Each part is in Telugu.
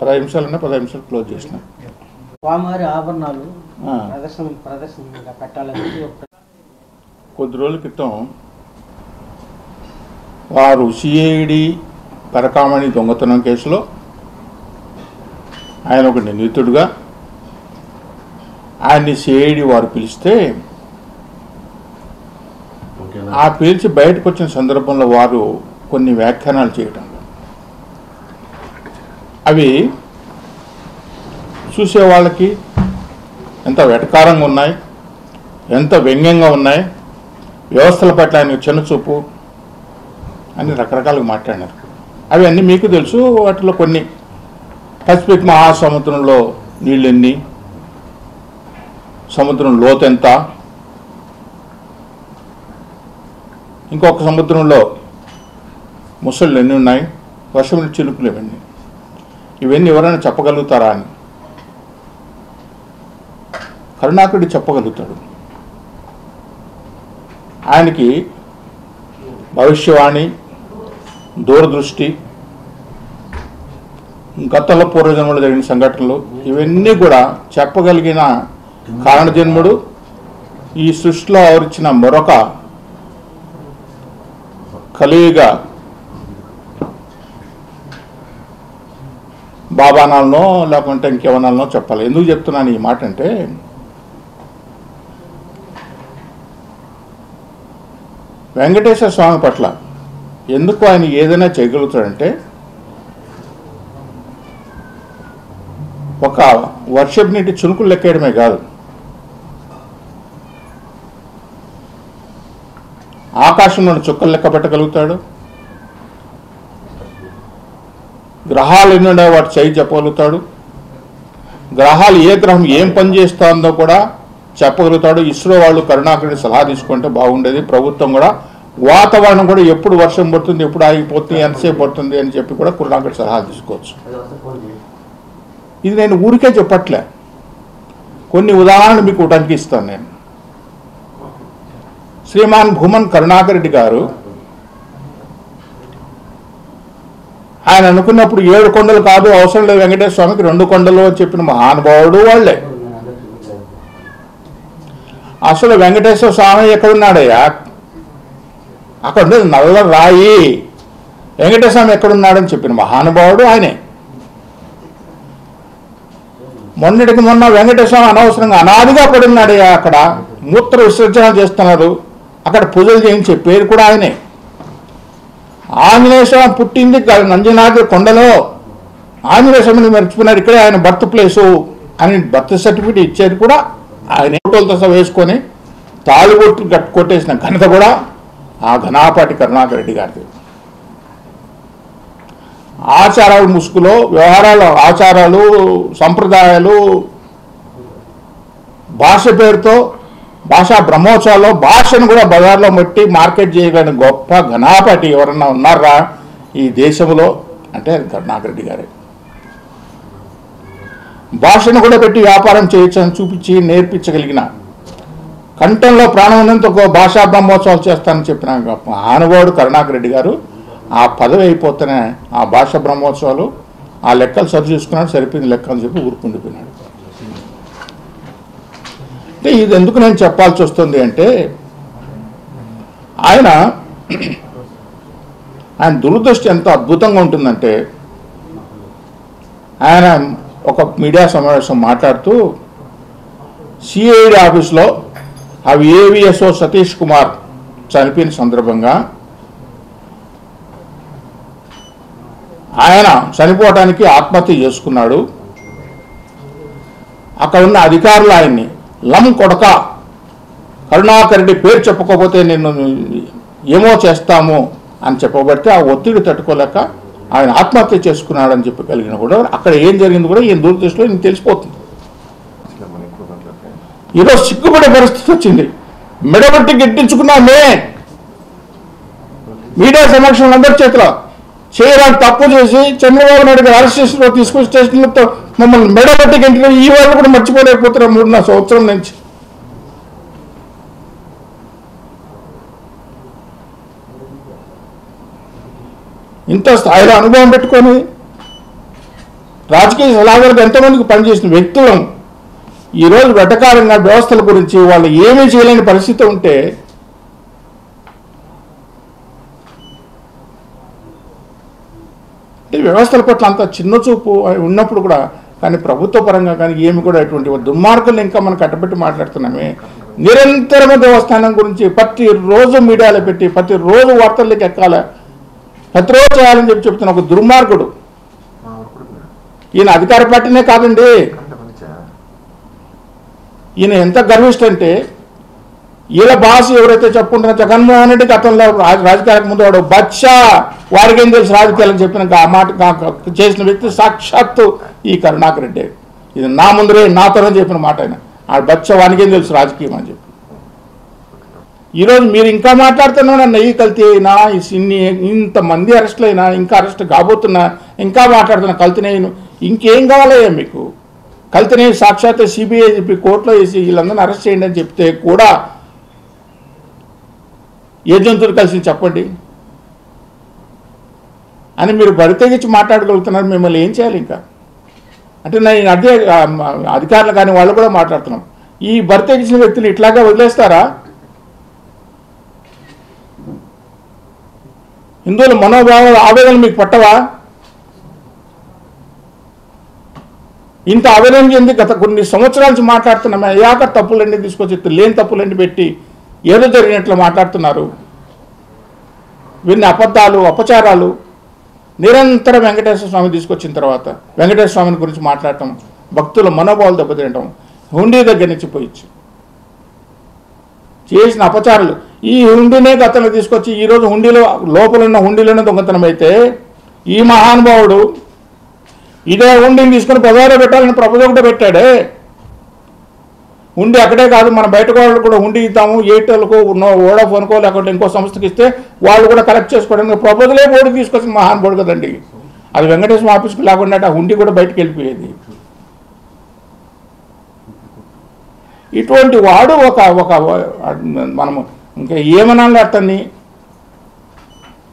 10 నిమిషాలన్నా 15 నిమిషాలు క్లోజ్ చేసిన. స్వామివారి ఆభరణాలు ప్రదర్శనగా పెట్టాలని కొద్ది రోజుల క్రితం వారు సిఐడి పరకామణి దొంగతనం కేసులో ఆయన ఒక నిందితుడుగా ఆయన్ని సిఐడి వారు పిలిస్తే ఆ పిలిచి బయటకు వచ్చిన సందర్భంలో వారు కొన్ని వ్యాఖ్యానాలు చేయటం, అవి చూసే వాళ్ళకి ఎంత వెటకారంగా ఉన్నాయి, ఎంత వ్యంగ్యంగా ఉన్నాయి, వ్యవస్థల పట్ల ఆయన చిన్నచూపు అని రకరకాలుగా మాట్లాడినారు. అవి అన్నీ మీకు తెలుసు. వాటిలో కొన్ని పసిఫిక్ మహాసముద్రంలో నీళ్ళెన్ని, సముద్రం లోతెంత, ఇంకొక సముద్రంలో ముసళ్ళు ఎన్ని ఉన్నాయి, వర్షం చిలుకులు ఇవన్నీ ఎవరైనా చెప్పగలుగుతారా అని కరుణాకరుడు చెప్పగలుగుతాడు. ఆయనకి భవిష్యవాణి, దూరదృష్టి, గతంలో పూర్వజన్మలో జరిగిన సంఘటనలు ఇవన్నీ కూడా చెప్పగలిగిన కారణజన్ముడు. ఈ సృష్టిలో ఆవరించిన మరొక కలియుగ బాబానాలనో లేకుంటే ఇంకేమనాలనో చెప్పాలి. ఎందుకు చెప్తున్నాను ఈ మాట అంటే, వెంకటేశ్వర స్వామి పట్ల ఎందుకు ఆయన ఏదైనా చేయగలుగుతాడంటే, ఒక వర్షపు నీటి చునుకులు లెక్కేయడమే కాదు, ఆకాశంలో చుక్కలు లెక్క పెట్టగలుగుతాడు, గ్రహాలు ఎన్నుండే వాటి చేయి చెప్పగలుగుతాడు, గ్రహాలు ఏ గ్రహం ఏం పని చేస్తుందో కూడా చెప్పగలుగుతాడు. ఇస్రో వాళ్ళు కరుణాకరుడి సలహా తీసుకుంటే బాగుండేది. ప్రభుత్వం కూడా వాతావరణం కూడా ఎప్పుడు వర్షం పడుతుంది, ఎప్పుడు ఆగిపోతుంది, ఎంతసేపు పడుతుంది అని చెప్పి కూడా కరుణాకరుడి సలహా తీసుకోవచ్చు. ఇది నేను ఊరికే చెప్పట్లే, కొన్ని ఉదాహరణలు మీకు ఉటంకి ఇస్తాను. నేను శ్రీమాన్ భూమన్ కరుణాకరెడ్డి గారు ఆయన అనుకున్నప్పుడు 7 కొండలు కాదు, అవసరం లేదు వెంకటేశ్వర స్వామికి 2 కొండలు అని చెప్పిన మహానుభావుడు వాళ్ళే. అసలు వెంకటేశ్వర స్వామి ఎక్కడున్నాడయ్యా? అక్కడ ఉండేది నల్ల రాయి. వెంకటేశ్వర స్వామి ఎక్కడున్నాడని చెప్పిన మహానుభావుడు ఆయనే. మొన్నటికి మొన్న వెంకటేశ్వర స్వామి అనవసరంగా అనాదిగా పడున్నాడయ్యా. అక్కడ మూత్ర విసర్జన చేస్తున్నారు, అక్కడ పూజలు చేయించే పేరు కూడా ఆయనే. ఆంజనేయ స్వామి పుట్టింది నంజనాద్రి కొండలో. ఆంజనేయ స్వామిని మర్చిపోయినారు, ఇక్కడే ఆయన బర్త్ ప్లేసు అని బర్త్ సర్టిఫికేట్ ఇచ్చేది కూడా ఆయన. ఫోటోలతో సహా వేసుకొని తాళిబొట్టు కొట్టేసిన ఘనత కూడా ఆ ఘనాపాటి కరుణాకరెడ్డి గారిది. ఆచారాల ముసుగులో వ్యవహారాలు, ఆచారాలు, సంప్రదాయాలు, భాష పేరుతో భాషా బ్రహ్మోత్సవాల్లో భాషను కూడా బజార్లో పెట్టి మార్కెట్ చేయగలిగిన గొప్ప ఘనాపాటి ఎవరన్నా ఉన్నారా ఈ దేశంలో అంటే కరుణాకరెడ్డి గారే. భాషను కూడా పెట్టి వ్యాపారం చేయొచ్చని చూపించి నేర్పించగలిగిన, కంఠంలో ప్రాణం ఉన్నంత ఒక భాషా బ్రహ్మోత్సవాలు చేస్తానని చెప్పిన గొప్ప ఆనుభావుడు కరుణాకరెడ్డి గారు. ఆ పదవి అయిపోతేనే ఆ భాషా బ్రహ్మోత్సవాలు ఆ లెక్కలు సరి చూసుకున్నాడు, సరిపోయింది లెక్క అని చెప్పి ఊరుకుండిపోయినాడు. అంటే ఇది ఎందుకు నేను చెప్పాల్సి వస్తుంది అంటే, ఆయన దురదృష్టి ఎంత అద్భుతంగా ఉంటుందంటే, ఆయన ఒక మీడియా సమావేశం మాట్లాడుతూ సిఐడి ఆఫీస్లో అవి ఏవిఎస్ఓ సతీష్ కుమార్ చనిపోయిన సందర్భంగా ఆయన చనిపోవటానికి ఆత్మహత్య చేసుకున్నాడు. అక్కడ ఉన్న అధికారులు ఆయన్ని లం కొడక, కరుణాకరెడ్డి పేరు చెప్పకపోతే నిన్ను ఏమో చేస్తాము అని చెప్పబడితే ఆ ఒత్తిడి తట్టుకోలేక ఆయన ఆత్మహత్య చేసుకున్నాడని చెప్పి కలిగిన కూడా అక్కడ ఏం జరిగింది కూడా ఈయన దూరదృష్టిలో ఈయన తెలిసిపోతుంది. ఈరోజు సిగ్గుపడే పరిస్థితి వచ్చింది. మెడబట్టి గెట్టించుకున్నామే మీడియా సమక్షంలో అందరి చేతిలో. చేయడానికి తప్పు చేసి చంద్రబాబు నాయుడు గారు అరెస్ట్ చేసిన తీసుకుని స్టేషన్లతో మమ్మల్ని మెడబట్టి గెంటిన ఈ వాళ్ళు కూడా మర్చిపోలేకపోతున్నారు 3.5 సంవత్సరం నుంచి. ఇంత స్థాయిలో అనుభవం పెట్టుకొని రాజకీయ సలహాదారులకు ఎంతోమందికి పనిచేసిన వ్యక్తులం ఈరోజు వెటకారంగా వ్యవస్థల గురించి వాళ్ళు ఏమీ చేయలేని పరిస్థితి ఉంటే వ్యవస్థల పట్ల అంత చిన్న చూపు ఉన్నప్పుడు కూడా కానీ ప్రభుత్వ పరంగా కానీ ఏమి కూడా ఎటువంటి దుర్మార్గులు ఇంకా మనం కట్టబెట్టి మాట్లాడుతున్నామే. నిరంతరము దేవస్థానం గురించి ప్రతిరోజు మీడియాలో పెట్టి ప్రతిరోజు వార్తల్లోకి ఎక్కాలి, ప్రతిరోజు చేయాలని చెప్తున్న ఒక దుర్మార్గుడు. ఈయన అధికార పార్టీనే కాదండి, ఈయన ఎంత గర్విష్ట అంటే వీళ్ళ బాస్ ఎవరైతే చెప్పుకుంటున్నా జగన్మోహన్ రెడ్డి గతంలో రాజకీయాలకు ముందు వాడు బచ్చా వారికి ఏం తెలుసు రాజకీయాలని చెప్పిన ఆ మాట చేసిన వ్యక్తి సాక్షాత్తు ఈ కరుణాకర్ రెడ్డి. ఇది నా ముందరే నాతోనే చెప్పిన మాట ఆయన. ఆ బచ్చా వానికి ఏం తెలుసు రాజకీయం అని చెప్పి. ఈరోజు మీరు ఇంకా మాట్లాడుతున్నాడు నెయ్యి కల్తీ అయినా ఇంతమంది అరెస్టులు అయినా ఇంకా అరెస్ట్ కాబోతున్నా ఇంకా మాట్లాడుతున్నా కల్తీ నెయ్యి ఇంకేం కావాలయ్యా మీకు? కల్తీ నెయ్యి సాక్షాత్ సిబిఐ చెప్పి కోర్టులో వేసి వీళ్ళందరినీ అరెస్ట్ చేయండి అని చెప్తే కూడా ఏ జంతువులు కలిసి చెప్పండి అని మీరు బరితెగించి మాట్లాడగలుగుతున్నారు. మిమ్మల్ని ఏం చేయాలి ఇంకా అంటే నేను అదే అధికారులు కానీ వాళ్ళు కూడా మాట్లాడుతున్నాం. ఈ బరితెగించిన వ్యక్తిని ఇట్లాగే వదిలేస్తారా? హిందువుల మనోభావాల ఆవేదన మీకు పట్టవా? ఇంత ఆవేదన చెంది గత కొన్ని సంవత్సరాల నుంచి మాట్లాడుతున్నాం. అయ్యాక తప్పులన్నీ తీసుకొచ్చి లేని తప్పులన్నీ పెట్టి ఏదో జరిగినట్లు మాట్లాడుతున్నారు. వీరిని అబద్ధాలు అపచారాలు నిరంతరం వెంకటేశ్వర స్వామి తీసుకొచ్చిన తర్వాత వెంకటేశ్వర స్వామిని గురించి మాట్లాడటం, భక్తుల మనోభావాలు దెబ్బతినటం, హుండీ దగ్గర నుంచి పోయిచ్చు చేసిన అపచారాలు. ఈ హుండీనే గతంలో తీసుకొచ్చి ఈరోజు హుండీలో లోపల ఉన్న హుండీలోనే దొంగతనం అయితే ఈ మహానుభావుడు ఇదే హుండీని తీసుకొని పదవిలో పెట్టాలని ప్రభుత్వం కూడా పెట్టాడే. ఉండి అక్కడే కాదు మన బయట వాళ్ళు కూడా ఉండి ఇద్దాము, ఎయిర్టెల్కో వోడాఫోన్కో లేకపోతే ఇంకో సంస్థకి ఇస్తే వాళ్ళు కూడా కలెక్ట్ చేసుకోవడానికి ప్రపోజలే బోర్డు తీసుకొచ్చిన మహానుభావుడు కదండి. అది వెంకటేశ్వర ఆఫీస్కి లేకుండా ఆ ఉండి కూడా బయటకు వెళ్ళిపోయేది. ఇటువంటి వాడు ఒక మనము ఇంకా ఏమనాలి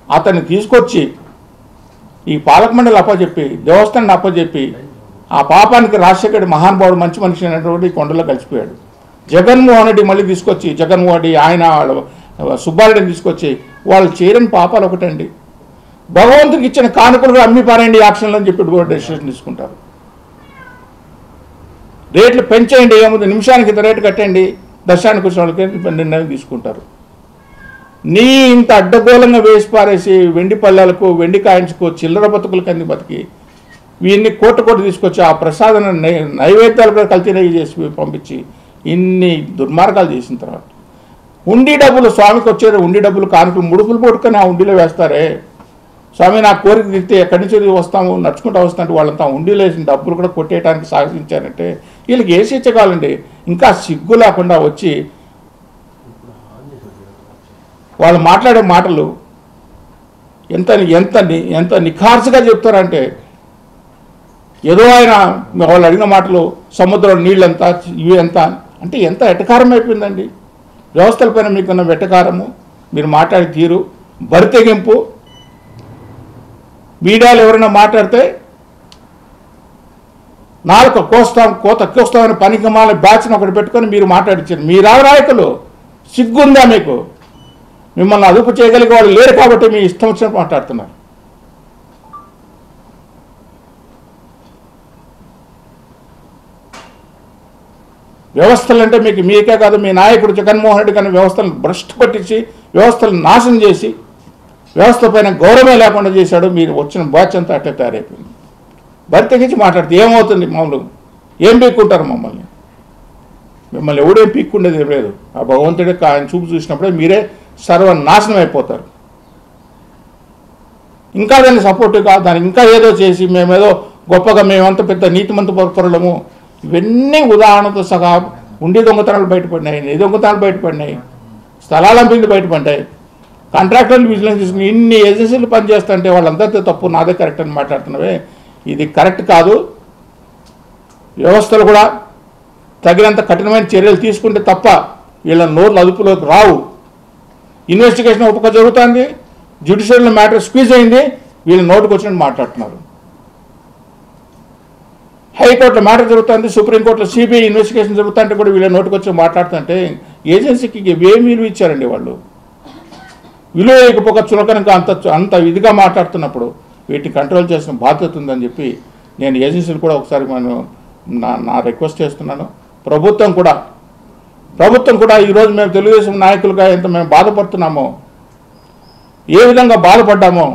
అతన్ని తీసుకొచ్చి ఈ పాలక మండలి అప్పచెప్పి దేవస్థానాన్ని అప్పచెప్పి ఆ పాపానికి రాజశేఖర్ మహానుభావుడు మంచి మనిషి అనేటువంటి కొండలో కలిసిపోయాడు. జగన్మోహన్ రెడ్డి మళ్ళీ తీసుకొచ్చి జగన్మోహన్ రెడ్డి ఆయన సుబ్బారెడ్డిని తీసుకొచ్చి వాళ్ళు చేయని పాపాలు ఒకటండి. భగవంతుడికి ఇచ్చిన కానుకలుగా అమ్మి పారేయండి యాక్షన్లు అని చెప్పి కూడా డెసిషన్ తీసుకుంటారు. రేట్లు పెంచేయండి, ఏముంది నిమిషానికి ఇంత రేటు కట్టండి, దర్శనానికి వచ్చిన వాళ్ళకి నిర్ణయం తీసుకుంటారు. నీ ఇంత అడ్డగోళంగా వేసి పారేసి వెండి పళ్ళాలకు వెండి కాయించుకో చిల్లర బతుకులకు అన్ని బతికి వీరిని కోట తీసుకొచ్చి ఆ ప్రసాదం నైవేద్యాలు కూడా కల్తీ నెయ్యి చేసి పంపించి ఇన్ని దుర్మార్గాలు చేసిన తర్వాత ఉండి డబ్బులు స్వామికి వచ్చేది ఉండి డబ్బులు కానుకలు ముడుపులు పట్టుకొని ఆ ఉండిలో వేస్తారే. స్వామి నాకు కోరిక తిరిగితే ఎక్కడి నుంచి వస్తాము నడుచుకుంటూ వస్తాంటే వాళ్ళంతా ఉండిలో వేసిన డబ్బులు కూడా కొట్టేయడానికి సాహసించారంటే వీళ్ళకి ఏ శిక్ష కావాలండి? ఇంకా సిగ్గు లేకుండా వచ్చి వాళ్ళు మాట్లాడే మాటలు ఎంత ఎంత ఎంత నిఖార్సుగా చెప్తారంటే ఏదో ఆయన వాళ్ళు అడిగిన మాటలు సముద్రంలో నీళ్ళంతా ఇవి ఎంత అంటే ఎంత ఎటకారం అయిపోయిందండి. వ్యవస్థలపైన మీకున్న వెటకారము, మీరు మాట్లాడే తీరు, బరితెగింపు. మీడియాలో ఎవరైనా మాట్లాడితే నాలుక కోస్తామని పనికిమాల బ్యాచ్ని ఒకటి పెట్టుకొని మీరు మాట్లాడించారు. మీరు నాయకులు సిగ్గుందా మీకు? మిమ్మల్ని అదుపు చేయగలిగే వాళ్ళు లేరు కాబట్టి మీ ఇష్టం వచ్చినట్టు మాట్లాడుతున్నారు. వ్యవస్థలు అంటే మీకు మీకే కాదు, మీ నాయకుడు జగన్మోహన్ రెడ్డి కానీ వ్యవస్థలను భ్రష్టు పట్టించి వ్యవస్థలను నాశనం చేసి వ్యవస్థ పైన గౌరవమే లేకుండా చేశాడు. మీరు వచ్చిన బ్యాచ్ అంతా అట్లా తయారైపోయింది. బరితెగించి మాట్లాడితే ఏమవుతుంది? మామూలు ఏం పీక్కుంటారు మమ్మల్ని? మిమ్మల్ని ఎవడేం పీక్కుండేది లేదు. ఆ భగవంతుడే ఆయన చూపు చూసినప్పుడే మీరే సర్వనాశనం అయిపోతారు. ఇంకా దాన్ని సపోర్టుగా దానికి ఇంకా ఏదో చేసి మేమేదో గొప్పగా మేమంతా పెద్ద నీతిమంత పరులము, ఇవన్నీ ఉదాహరణతో సహా ఉండి దొంగతనాలు బయటపడినాయి, నీ దొంగతనాలు బయటపడినాయి, స్థలాల అమ్మింది బయటపడ్డాయి, కాంట్రాక్టర్లు విజిలెన్స్ తీసుకుని ఇన్ని ఏజెన్సీలు పనిచేస్తుంటే వాళ్ళందరితో తప్పు నాదే కరెక్ట్ అని మాట్లాడుతున్నావే. ఇది కరెక్ట్ కాదు. వ్యవస్థలు కూడా తగినంత కఠినమైన చర్యలు తీసుకుంటే తప్ప వీళ్ళ నోర్లు అదుపులోకి రావు. ఇన్వెస్టిగేషన్ ఉపక జరుగుతుంది, జ్యుడిషియల్ మ్యాటర్ స్క్వీజ్ అయింది, వీళ్ళ నోటుకు వచ్చినట్టు మాట్లాడుతున్నారు. హైకోర్టులో మ్యాటర్ జరుగుతుంది, సుప్రీంకోర్టులో సిబిఐ ఇన్వెస్టిగేషన్ జరుగుతుంటే కూడా వీళ్ళ నోటికి వచ్చి మాట్లాడుతుంటే ఏజెన్సీకి ఏం విలువ ఇచ్చారండి వాళ్ళు? విలువ ఇకపోక చులకనగా అంత ఇదిగా మాట్లాడుతున్నప్పుడు వీటిని కంట్రోల్ చేసిన బాధ్యత ఉందని చెప్పి నేను ఏజెన్సీలు కూడా ఒకసారి నా రిక్వెస్ట్ చేస్తున్నాను. ప్రభుత్వం కూడా ఈరోజు మేము తెలుగుదేశం నాయకులుగా ఎంత మేము బాధపడుతున్నామో, ఏ విధంగా బాధపడ్డామో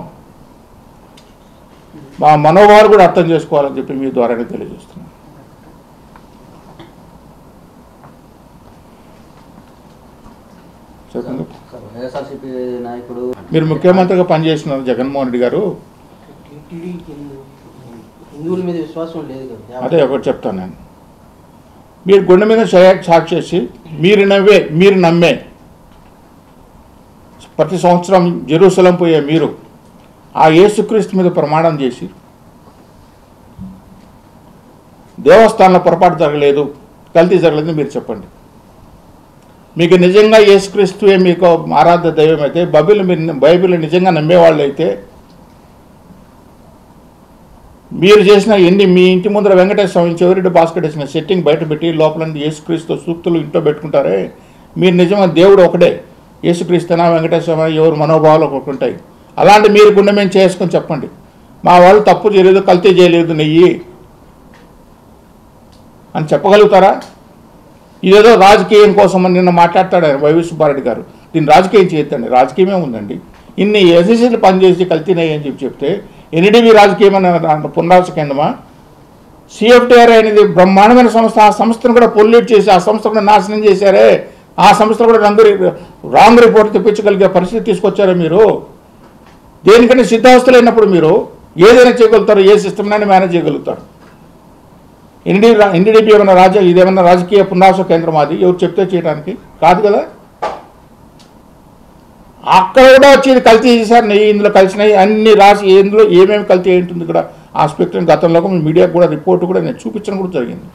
మా మనోభావాలు కూడా అర్థం చేసుకోవాలని చెప్పి మీ ద్వారానే తెలియజేస్తున్నాను. చెప్పండి. వైఎస్ఆర్సీపీ నాయకుడు మీరు ముఖ్యమంత్రిగా పనిచేస్తున్నారు జగన్మోహన్ రెడ్డి గారు. హిందువుల మీద విశ్వాసం లేదు కదా. అదే ఒకటి చెప్తాను నేను. మీరు గుండె మీద సాక్షి చేసి మీరు నమ్మే ప్రతి సంవత్సరం జెరూసలం పోయే మీరు ఆ యేసుక్రీస్తు మీద ప్రమాణం చేసి దేవస్థానంలో పొరపాటు జరగలేదు, కల్తీ జరగలేదు మీరు చెప్పండి. మీకు నిజంగా యేసుక్రీస్తువే మీకు ఆరాధ్య దైవం అయితే, బైబిల్ నిజంగా నమ్మేవాళ్ళు అయితే మీరు చేసిన మీ ఇంటి ముందర వెంకటేశ్వర స్వామి చెవిరెడ్డి భాస్కర్ వేసిన సెట్టింగ్ బయట పెట్టి లోపల యేసుక్రీస్తు సూక్తులు ఇంట్లో పెట్టుకుంటారే, మీరు నిజంగా దేవుడు ఒకటే, యేసుక్రీస్తునా వెంకటేశ్వర ఎవరు మనోభావాలు ఒకటి ఉంటాయి. అలాంటి మీరు గుండె మేము చేసుకొని చెప్పండి, మా వాళ్ళు తప్పు చేయలేదు, కల్తీ చేయలేదు నెయ్యి అని చెప్పగలుగుతారా? ఇదేదో రాజకీయం కోసం నిన్న మాట్లాడతాడు ఆయన వైవి సుబ్బారెడ్డి గారు. దీన్ని రాజకీయం చేయొద్దండి, రాజకీయమే ఉందండి. ఇన్ని ఎస్ఎస్సీలు పనిచేసి కల్తీ నెయ్యి అని చెప్తే ఎన్డీబీ రాజకీయం అనే పునరావాస కేంద్రమా? సిఎఫ్టీఆర్ అనేది బ్రహ్మాండమైన సంస్థ, ఆ సంస్థను కూడా పొల్యూట్ చేసి ఆ సంస్థ కూడా నాశనం చేశారే, ఆ సంస్థలు కూడా రాంగ్ రిపోర్ట్ తెప్పించగలిగే పరిస్థితి తీసుకొచ్చారే మీరు. దేనికంటే సిద్ధాస్తులు అయినప్పుడు మీరు ఏదైనా చేయగలుగుతారు, ఏ సిస్టమ్నైనా మేనేజ్ చేయగలుగుతారు. ఎన్డీడీబీ ఏమైనా ఇదేమన్నా రాజకీయ పునరావాస కేంద్రం అది ఎవరు చెప్తే చేయడానికి కాదు కదా. అక్కడ కూడా వచ్చి కల్తీ చేశారు, నెయ్యి ఇందులో కలిసినాయి అన్ని రాసి ఇందులో ఏమేమి కల్తీ ఏంటుంది కూడా ఆస్పెక్ట్ గతంలో మీడియాకు కూడా రిపోర్ట్ కూడా నేను చూపించడం కూడా జరిగింది.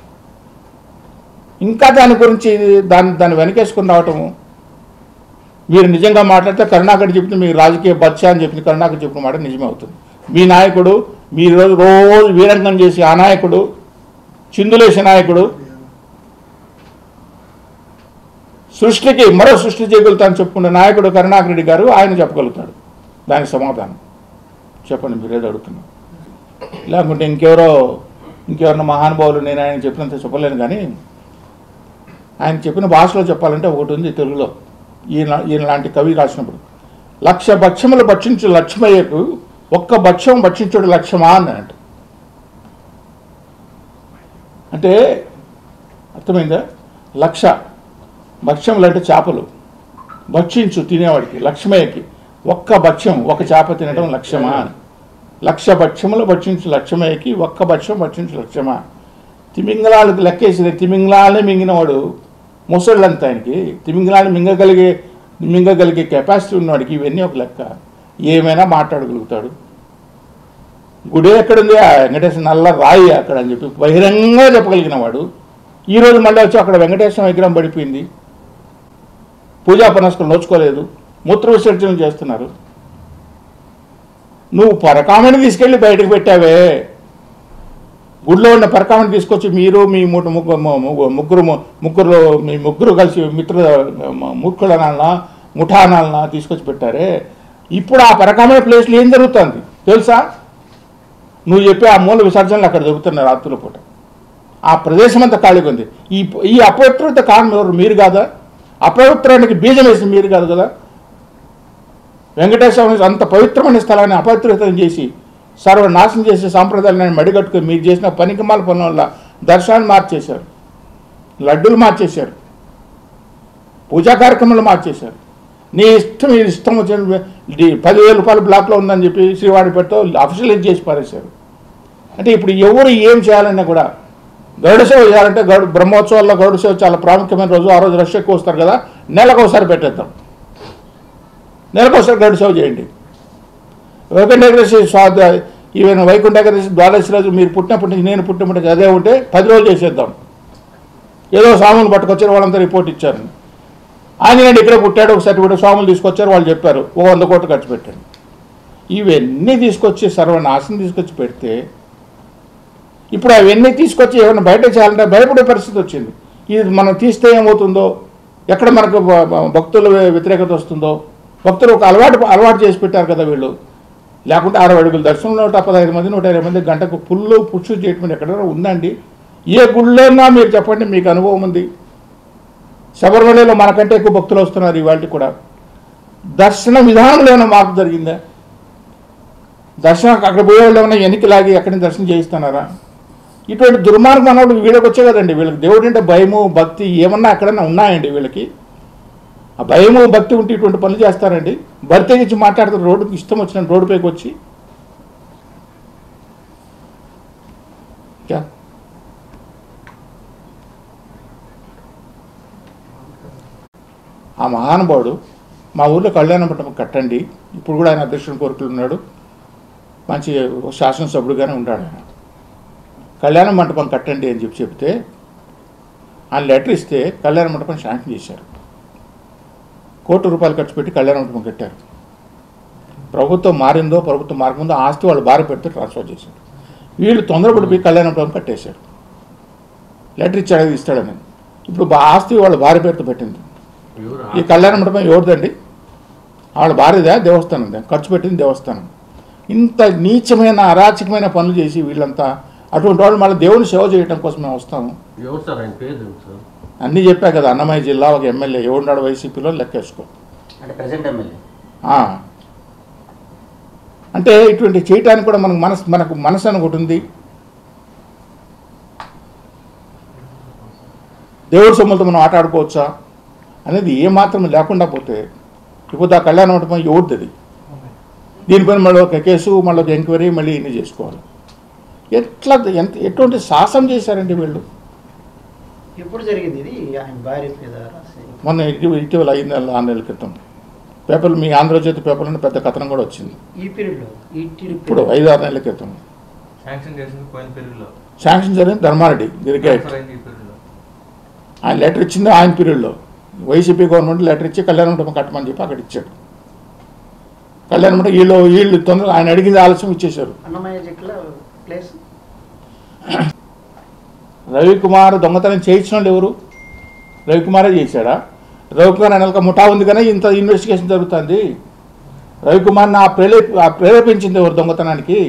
ఇంకా దాని గురించి దాన్ని వెనకేసుకుని రావటము. మీరు నిజంగా మాట్లాడితే కరుణాకర్ చెప్తే మీకు రాజకీయ బచ్చ అని చెప్పింది, కరుణాకర్ చెప్పిన మాట నిజమే అవుతుంది. మీ నాయకుడు మీరు రోజు వీరంగం చేసి ఆ నాయకుడు చిందులేసే నాయకుడు సృష్టికి మరో సృష్టి చేయగలుగుతాను చెప్పుకునే నాయకుడు కరుణాకర్ రెడ్డి గారు, ఆయన చెప్పగలుగుతాడు దానికి సమాధానం. చెప్పండి మీరేదో అడుగుతున్నారు. లేకుంటే ఇంకెవరన్నా మహానుభావులు నేను ఆయన చెప్పినంత చెప్పలేను, కానీ ఆయన చెప్పిన భాషలో చెప్పాలంటే ఒకటి ఉంది తెలుగులో. ఈయన లాంటి కవి రాసినప్పుడు 1,00,000 భక్ష్యములు భక్షించు లక్ష్మయ్యకు ఒక్క భక్ష్యం భక్షించుడు లక్ష్యమా అన్నట్టు. అంటే అర్థమైందా? 1,00,000 భక్ష్యములు అంటే చేపలు భక్షించు తినేవాడికి లక్ష్మయ్యకి ఒక్క భక్ష్యం ఒక చేప తినడం లక్ష్యమా? 1,00,000 భక్ష్యములు భక్షించు లక్ష్మయ్యకి ఒక్క భక్ష్యం భక్షించు లక్ష్యమా? తిమింగళాలకు లెక్కేసి తిమింగళాలనే మింగినవాడు ముసళ్ళంతా. ఆయనకి తిమింగళాన్ని మింగగలిగే కెపాసిటీ ఉన్నవాడికి ఇవన్నీ ఒక లెక్క. ఏమైనా మాట్లాడగలుగుతాడు. గుడి ఎక్కడుంది? వెంకటేశ్వర నల్ల రాయి అక్కడ అని చెప్పి బహిరంగంగా చెప్పగలిగిన వాడు ఈరోజు మళ్ళీ వచ్చి అక్కడ వెంకటేశ్వర విగ్రహం పడిపోయింది, పూజా పునస్కరణ నోచుకోలేదు, మూత్ర విసర్జన చేస్తున్నారు. నువ్వు పరకామని తీసుకెళ్ళి బయటకు పెట్టావే, గుడిలో ఉన్న పరకామని తీసుకొచ్చి మీరు మీ ముగ్గురు కలిసి మూర్ఖులనాలనా ముఠానాలనా తీసుకొచ్చి పెట్టారే. ఇప్పుడు ఆ పరకామని ప్లేస్లో ఏం జరుగుతుంది తెలుసా? నువ్వు చెప్పి ఆ మూల విసర్జనలు అక్కడ జరుగుతున్నారు రాత్రుల పూట. ఆ ప్రదేశం అంతా ఖాళీగా ఉంది. ఈ అపవిత్రత కారణం ఎవరు? మీరు కాదా? అపవిత్రానికి బీజం వేసి మీరు కాదు కదా? వెంకటేశ్వర అంత పవిత్రమైన స్థలాన్ని అపవిత్రతం చేసి సర్వనాశనం చేసే సాంప్రదాయాలను మడిగట్టుకుని మీరు చేసిన పనికిమాల పనుల వల్ల దర్శనాన్ని మార్చేశారు, లడ్డూలు మార్చేశారు, పూజా కార్యక్రమాలు మార్చేశారు. నీ ఇష్టం వచ్చిన 10,000 రూపాయలు బ్లాక్లో ఉందని చెప్పి శ్రీవాడిపేటతో అఫీషియలైజ్ చేసి పారేశారు. అంటే ఇప్పుడు ఎవరు ఏం చేయాలన్నా కూడా గరుడ సేవ చేయాలంటే బ్రహ్మోత్సవాల్లో గరుడ సేవ చాలా ప్రాముఖ్యమైన రోజు. ఆ రోజు రష్ ఎక్కువ వస్తారు కదా, నెలకొకసారి పెట్టేద్దాం, నెలకొకసారి గరుడ సేవ చేయండి. వైకుంఠ ఏకాదశి ఈవెన్ వైకుంఠ ఏకాదశి ద్వాదశి రోజు మీరు పుట్టినప్పటి నుంచి నేను పుట్టినప్పటి నుంచి అదే ఉంటే 10 రోజులు చేసేద్దాం. ఏదో స్వాములు పట్టుకొచ్చారు, వాళ్ళంతా రిపోర్ట్ ఇచ్చారు. ఆంజనేయుడు ఇక్కడే పుట్టాడు, ఒక సర్టిఫికేట్ స్వాములు తీసుకొచ్చారు, వాళ్ళు చెప్పారు 100 కోట్లు ఖర్చు పెట్టండి. ఇవన్నీ తీసుకొచ్చి సర్వనాశనం తీసుకొచ్చి పెడితే ఇప్పుడు అవన్నీ తీసుకొచ్చి ఏమైనా బయట చేయాలంటే భయపడే పరిస్థితి వచ్చింది. ఇది మనం తీస్తే ఏమవుతుందో, ఎక్కడ మనకు భక్తుల వ్యతిరేకత వస్తుందో, భక్తులు ఒక అలవాటు చేసి పెట్టారు కదా వీళ్ళు. లేకుంటే 60 అడుగుల దర్శనంలో 115 మంది 120 మంది గంటకు పుష్ చేయటం ఎక్కడైనా ఉందండి? ఏ గుళ్ళైనా మీరు చెప్పండి, మీకు అనుభవం ఉంది. శబరిమలలో మనకంటే ఎక్కువ భక్తులు వస్తున్నారు ఇవాళ కూడా. దర్శన విధానంలో ఏమైనా మార్పు జరిగిందా? దర్శనం అక్కడ పోయేవాళ్ళు ఏమైనా ఎన్నికలాగి ఎక్కడిని దర్శనం చేయిస్తున్నారా? ఇటువంటి దుర్మార్గం అన్నప్పుడు వీళ్ళకి వచ్చే కదండి. వీళ్ళకి దేవుడు అంటే భయము భక్తి ఏమన్నా ఎక్కడన్నా ఉన్నాయండి వీళ్ళకి? ఆ భయము భక్తి ఉంటే ఇటువంటి పనులు చేస్తారండి. భర్త ఇచ్చి మాట్లాడుతారు రోడ్డుకి ఇష్టం వచ్చిన రోడ్డు పైకి వచ్చి. ఆ మహానుభావుడు మా ఊర్లో కళ్యాణ మండపం కట్టండి, ఇప్పుడు కూడా ఆయన అధ్యక్షుని కోరికలు ఉన్నాడు, మంచి శాసనసభ్యుడుగానే ఉంటాడు ఆయన. కళ్యాణ మండపం కట్టండి అని చెప్తే ఆయన లెటర్ ఇస్తే కళ్యాణ మండపం శాంక్షన్ చేశారు. ₹1,00,00,000 ఖర్చు పెట్టి కళ్యాణ మండపం కట్టారు. ప్రభుత్వం మారిందో ప్రభుత్వం మారకముందో ఆస్తి వాళ్ళు భార్య పెడితే ట్రాన్స్ఫర్ చేశారు. వీళ్ళు తొందరపడిపోయి కళ్యాణ మండపం కట్టేశారు. లెటర్ ఇచ్చాడు ఇస్తాడని. ఇప్పుడు ఆస్తి వాళ్ళ భార్య పేరుతో పెట్టింది. ఈ కళ్యాణ మండపం ఎవరిదండి? వాళ్ళ భార్యదా? దేవస్థానం ఖర్చు పెట్టింది దేవస్థానం. ఇంత నీచమైన అరాచకమైన పనులు చేసి వీళ్ళంతా అటువంటి వాళ్ళు మళ్ళీ దేవుని సేవ చేయడం కోసం మేము వస్తాము. అన్నీ చెప్పా కదా, అన్నమయ్య జిల్లా ఒక ఎమ్మెల్యే ఎవరున్నాడు వైసీపీలో లెక్కేసుకో. అంటే ఇటువంటి చేయటానికి కూడా మనకు మనసు అని ఒకటి ఉంది. దేవుడి సొమ్ములతో మనం ఆట ఆడుకోవచ్చా అనేది ఏమాత్రం లేకుండా పోతే ఇప్పుడు ఆ కళ్యాణ మండపం ఎవరిది? అది దీనిపైన మళ్ళీ ఒక కేసు, మళ్ళీ ఒక ఎంక్వైరీ, మళ్ళీ ఇన్ని చేసుకోవాలి. ఎటువంటి సాహసం చేశారండి వీళ్ళు? ఎప్పుడు జరిగింది ఇది? ఆయన భార్య మీద మొన్న ఇటీవల 5 నెలలు 6 నెలల క్రితం పేపర్లు, మీ ఆంధ్రజ్యోతి పేపర్లో పెద్ద కథనం కూడా వచ్చింది. ఈ పీరియడ్లో ఇప్పుడు 5-6 నెలల క్రితం శాంక్షన్ జరిగింది. ధర్మారెడ్డి గిరిగేట్ ఆయన లెటర్ ఇచ్చింది ఆయన పీరియడ్లో. వైసీపీ గవర్నమెంట్ లెటర్ ఇచ్చి కళ్యాణ మండపం కట్టమని చెప్పి అక్కడ ఇచ్చాడు. కళ్యాణ మండపం వీళ్ళు తొందరగా ఆయన అడిగింది ఆలస్యం ఇచ్చేశారు. రవికుమార్ దొంగతనం చేయించిన వాళ్ళు ఎవరు? రవికుమారే చేశాడా? రవికుమార్ వెనక ముఠా ఉంది కానీ ఇంత ఇన్వెస్టిగేషన్ జరుగుతుంది. రవికుమార్ని ప్రేరేపించింది ఎవరు దొంగతనానికి?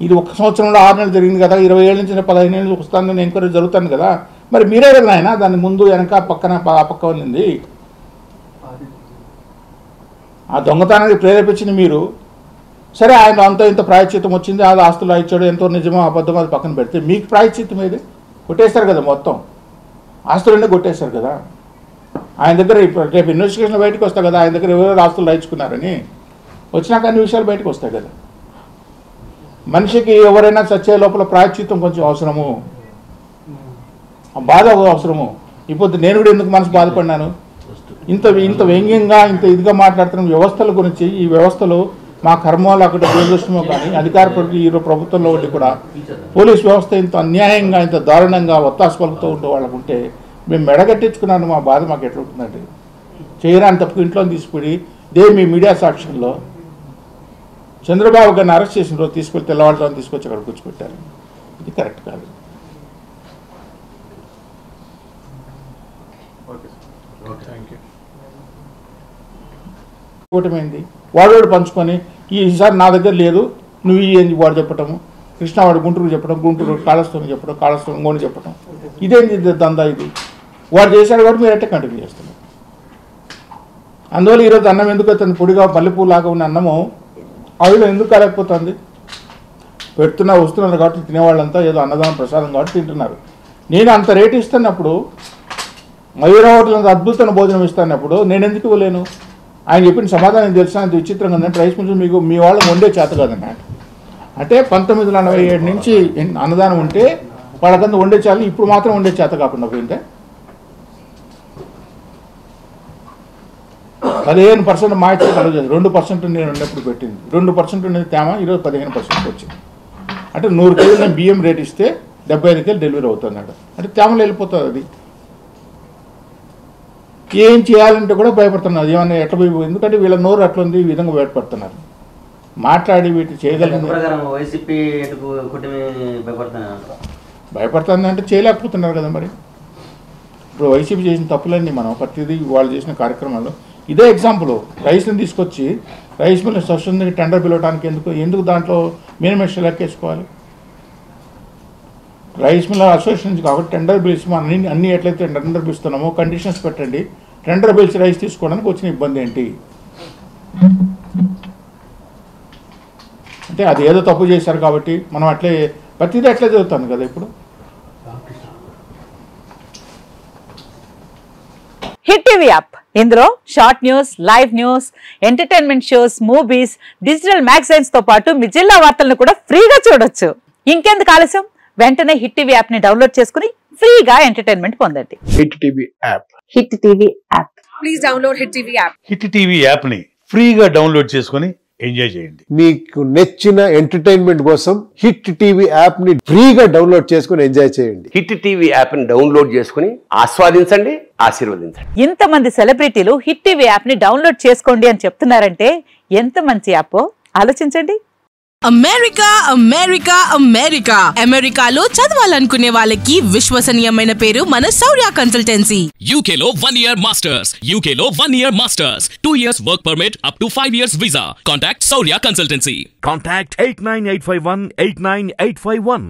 ఇది 1 సంవత్సరంలో 6 నెలలు జరిగింది కదా, 20 ఏళ్ళ నుంచి 15 ఏళ్ళు వస్తుందని ఎంక్వైరీ జరుగుతుంది కదా. మరి మీరే కదా ఆయన దాని ముందు వెనక పక్కన ఆ పక్క ఉంది. ఆ దొంగతనానికి ప్రేరేపించింది మీరు. సరే, ఆయన అంత ఇంత ప్రాయశ్చిత్తం వచ్చింది, అది ఆస్తులు ఇచ్చాడు, ఎంతో నిజమో అబద్ధమో అది పక్కన పెడితే మీకు ప్రాయశ్చిత్తం ఏది? కొట్టేస్తారు కదా, మొత్తం ఆస్తులన్నీ కొట్టేస్తారు కదా. ఆయన దగ్గర రేపు ఇన్వెస్టిగేషన్ బయటకు వస్తాయి కదా, ఆయన దగ్గర ఎవరెవరు ఆస్తులు రాయించుకున్నారని వచ్చినాక అన్ని విషయాలు బయటకు వస్తాయి కదా. మనిషికి ఎవరైనా చచ్చే లోపల ప్రాయశ్చిత్తం కొంచెం అవసరము, బాధ అవసరము. ఇప్పుడు నేను కూడా ఎందుకు మనసు బాధపడినాను? ఇంత వ్యంగ్యంగా ఇంత ఇదిగా మాట్లాడుతున్న వ్యవస్థల గురించి. ఈ వ్యవస్థలు మా కర్మలో అక్కడ దురదృష్టమో కానీ అధికార ప్రభుత్వంలో ఉండి కూడా పోలీస్ వ్యవస్థ ఇంత అన్యాయంగా ఇంత దారుణంగా ఒత్తాసు పలుకుతూ ఉంటే వాళ్ళకు ఉంటే మేము మెడగట్టించుకున్నాను. మా బాధ మాకు ఎట్లా ఉంటుందండి? చేయరాని తప్పుకు ఇంట్లో తీసుకుని మీ మీడియా సాక్ష్యంలో చంద్రబాబు గారిని అరెస్ట్ చేసిన రోజు తీసుకెళ్ళి తెల్లవాళ్ళతో తీసుకొచ్చి అక్కడ కూర్చోబెట్టారు. ఇది కరెక్ట్ కాదు. కూటమైంది వాడు పంచుకొని ఈసారి నా దగ్గర లేదు నువ్వు ఏంది వాడు చెప్పటము, కృష్ణావాడు గుంటూరు చెప్పడం, గుంటూరు కాళహస్తి చెప్పడం, కాళహస్తి ఇంకోని చెప్పడం, ఇదేంది దందా? ఇది వాడు చేశాడు కాబట్టి మీరు ఎట్టే కంటిన్యూ చేస్తున్నారు. అందువల్ల ఈరోజు అన్నం ఎందుకు అవుతుంది? పొడిగా మల్లెపూలాగా ఉన్న అన్నము ఆయిల్ ఎందుకు కాలేకపోతుంది? వస్తున్నారు కాబట్టి తినేవాళ్ళంతా ఏదో అన్నదానం ప్రసాదం కాబట్టి తింటున్నారు. నేను అంత రేటు ఇస్తున్నప్పుడు, మయూర హోటల్ అంత అద్భుతమైన భోజనం ఇస్తున్నప్పుడు నేను ఎందుకు ఇవ్వలేను? ఆయన చెప్పిన సమాధానం తెలిసిన అంత విచిత్రంగా ఉందంటే రైస్ మిల్స్ మీకు మీ వాళ్ళకి వండే చేత కాదన్నమాట. అంటే 1947 నుంచి అన్నదానం ఉంటే వాళ్ళకంతా వండే చాలు, ఇప్పుడు మాత్రం వండే చేత కాకుండా పోయింటే 15% మా ఇచ్చే కలగలేదు. 2% నేను ఉన్నప్పుడు పెట్టింది, 2% ఉండేది తేమ, ఈరోజు 15% వచ్చింది. అంటే 100 కేజీలు నేను బియ్యం రేట్ ఇస్తే 75 కేజీలు డెలివరీ అవుతున్నాడు. అంటే తేమలో వెళ్ళిపోతుంది. అది ఏం చేయాలంటే కూడా భయపడుతున్నారు. ఏమన్నా ఎట్లా పోయి, ఎందుకంటే వీళ్ళ నోరు అట్లా ఉంది, ఈ విధంగా భయపడుతున్నారు. మాట్లాడి వీటి చేయగలిగింది. వైసీపీ కూటమి భయపడుతుంది అంటే చేయలేకపోతున్నారు కదా మరి. ఇప్పుడు వైసీపీ చేసిన తప్పులన్నీ మనం ప్రతిదీ వాళ్ళు చేసిన కార్యక్రమాల్లో ఇదే ఎగ్జాంపుల్. రైస్ని తీసుకొచ్చి రైస్ మిల్ స్వచ్ఛందంగా టెండర్ పిలవడానికి ఎందుకు దాంట్లో మినిమేషన్ లెక్కేసుకోవాలి? రైస్ మిల్ అసోసియేషన్ నుంచి కాబట్టి టెండర్ బిల్స్ మనం అన్ని ఎట్లయితే టెండర్ పిలుస్తున్నామో కండిషన్స్ పెట్టండి. టెండర్ బిల్స్ రైస్ తీసుకోవడానికి వచ్చిన ఇబ్బంది ఏంటి? అంటే అది ఏదో తప్పు చేశారు కాబట్టి మనం అట్లే ప్రతిదీ అట్లే జరుగుతుంది కదా. ఇప్పుడు హిట్ టీవీ యాప్, ఇందులో short news, live news, entertainment shows, movies, digital magazines తో పాటు మీ జిల్లా వార్తలను కూడా ఫ్రీగా చూడొచ్చు. ఇంకెందుకు ఆలస్యం, వెంటనే హిట్ టీవీ యాప్ ని డౌన్లోడ్ చేసుకుని ఫ్రీగా ఎంటర్టైన్మెంట్ పొందండి. Hit TV app. Hit TV app. Please download hit TV app. Hit TV app ని ఫ్రీగా డౌన్లోడ్ చేసుకుని ఎంజాయ్ చేయండి. మీకు నచ్చిన ఎంటర్టైన్మెంట్ కోసం హిట్ టీవీ యాప్ ని ఫ్రీగా డౌన్లోడ్ చేసుకుని ఎంజాయ్ చేయండి. హిట్ టీవీ యాప్ ని డౌన్లోడ్ చేసుకుని ఆస్వాదించండి, ఆశీర్వదించండి. ఇంతమంది సెలబ్రిటీలు హిట్ టీవీ యాప్ ని డౌన్లోడ్ చేసుకోండి అని చెప్తున్నారంటే ఎంత మంచి యాప్ ఆలోచించండి. అమెరికా అమెరికా అమెరికా అమెరికాలో చదవాలనుకునే వాళ్ళకి విశ్వసనీయమైన పేరు మన శౌర్య కన్సల్టెన్సీ. UK లో 1 year masters, UK లో 1 year masters, 2 years work permit up to 5 years visa. Contact Saurya Consultancy. Contact 89851 89851.